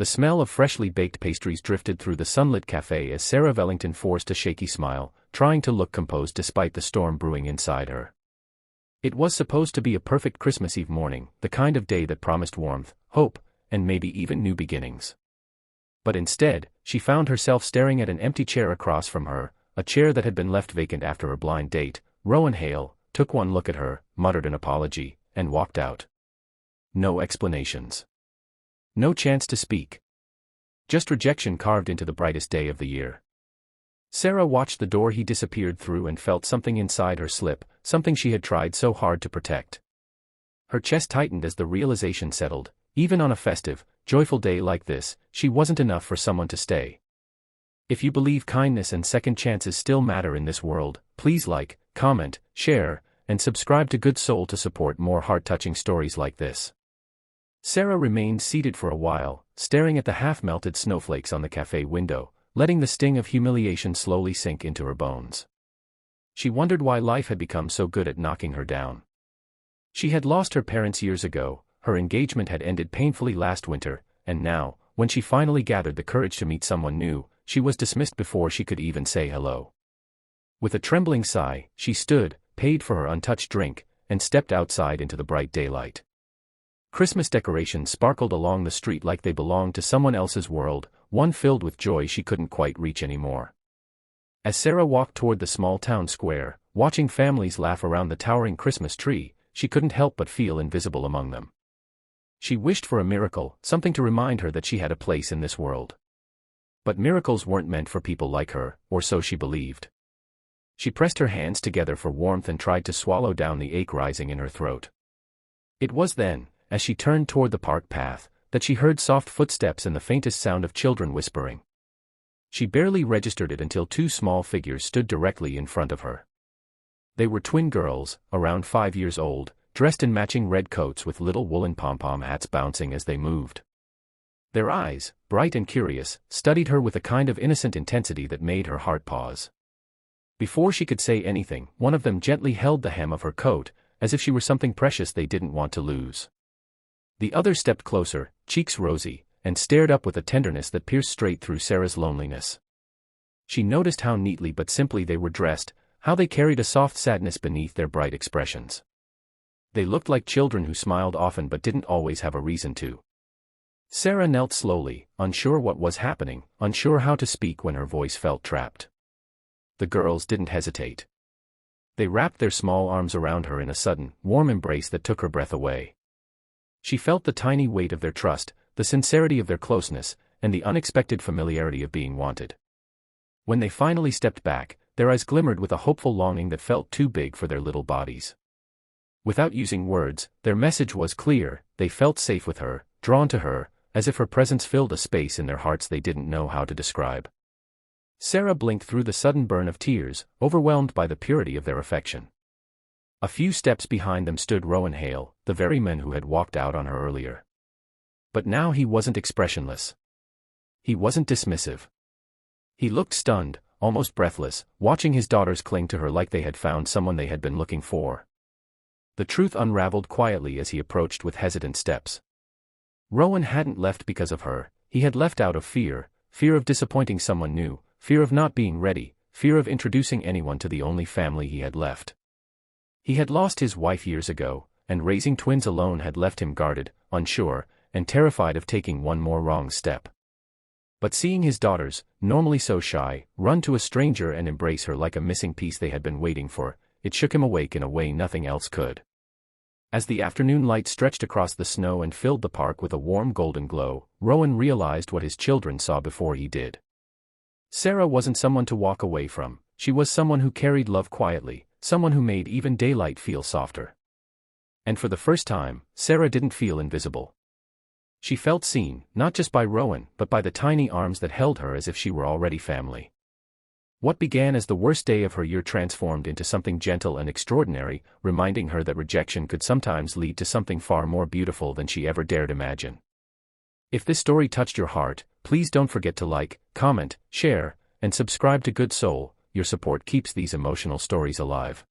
The smell of freshly baked pastries drifted through the sunlit cafe as Serah Vellington forced a shaky smile, trying to look composed despite the storm brewing inside her. It was supposed to be a perfect Christmas Eve morning, the kind of day that promised warmth, hope, and maybe even new beginnings. But instead, she found herself staring at an empty chair across from her, a chair that had been left vacant after her blind date. Rowan Hale took one look at her, muttered an apology, and walked out. No explanations. No chance to speak. Just rejection carved into the brightest day of the year. Serah watched the door he disappeared through and felt something inside her slip, something she had tried so hard to protect. Her chest tightened as the realization settled. Even on a festive, joyful day like this, she wasn't enough for someone to stay. If you believe kindness and second chances still matter in this world, please like, comment, share, and subscribe to Good Soul to support more heart-touching stories like this. Serah remained seated for a while, staring at the half-melted snowflakes on the cafe window, letting the sting of humiliation slowly sink into her bones. She wondered why life had become so good at knocking her down. She had lost her parents years ago, her engagement had ended painfully last winter, and now, when she finally gathered the courage to meet someone new, she was dismissed before she could even say hello. With a trembling sigh, she stood, paid for her untouched drink, and stepped outside into the bright daylight. Christmas decorations sparkled along the street like they belonged to someone else's world, one filled with joy she couldn't quite reach anymore. As Serah walked toward the small town square, watching families laugh around the towering Christmas tree, she couldn't help but feel invisible among them. She wished for a miracle, something to remind her that she had a place in this world. But miracles weren't meant for people like her, or so she believed. She pressed her hands together for warmth and tried to swallow down the ache rising in her throat. It was then, as she turned toward the park path, that she heard soft footsteps and the faintest sound of children whispering. She barely registered it until two small figures stood directly in front of her. They were twin girls, around 5 years old, dressed in matching red coats with little woolen pom-pom hats bouncing as they moved. Their eyes, bright and curious, studied her with a kind of innocent intensity that made her heart pause. Before she could say anything, one of them gently held the hem of her coat, as if she were something precious they didn't want to lose. The other stepped closer, cheeks rosy, and stared up with a tenderness that pierced straight through Serah's loneliness. She noticed how neatly but simply they were dressed, how they carried a soft sadness beneath their bright expressions. They looked like children who smiled often but didn't always have a reason to. Serah knelt slowly, unsure what was happening, unsure how to speak when her voice felt trapped. The girls didn't hesitate. They wrapped their small arms around her in a sudden, warm embrace that took her breath away. She felt the tiny weight of their trust, the sincerity of their closeness, and the unexpected familiarity of being wanted. When they finally stepped back, their eyes glimmered with a hopeful longing that felt too big for their little bodies. Without using words, their message was clear: they felt safe with her, drawn to her, as if her presence filled a space in their hearts they didn't know how to describe. Serah blinked through the sudden burn of tears, overwhelmed by the purity of their affection. A few steps behind them stood Rowan Hale, the very man who had walked out on her earlier. But now he wasn't expressionless. He wasn't dismissive. He looked stunned, almost breathless, watching his daughters cling to her like they had found someone they had been looking for. The truth unraveled quietly as he approached with hesitant steps. Rowan hadn't left because of her, he had left out of fear, fear of disappointing someone new, fear of not being ready, fear of introducing anyone to the only family he had left. He had lost his wife years ago, and raising twins alone had left him guarded, unsure, and terrified of taking one more wrong step. But seeing his daughters, normally so shy, run to a stranger and embrace her like a missing piece they had been waiting for, it shook him awake in a way nothing else could. As the afternoon light stretched across the snow and filled the park with a warm golden glow, Rowan realized what his children saw before he did. Serah wasn't someone to walk away from, she was someone who carried love quietly, someone who made even daylight feel softer. And for the first time, Serah didn't feel invisible. She felt seen, not just by Rowan, but by the tiny arms that held her as if she were already family. What began as the worst day of her year transformed into something gentle and extraordinary, reminding her that rejection could sometimes lead to something far more beautiful than she ever dared imagine. If this story touched your heart, please don't forget to like, comment, share, and subscribe to Good Soul. Your support keeps these emotional stories alive.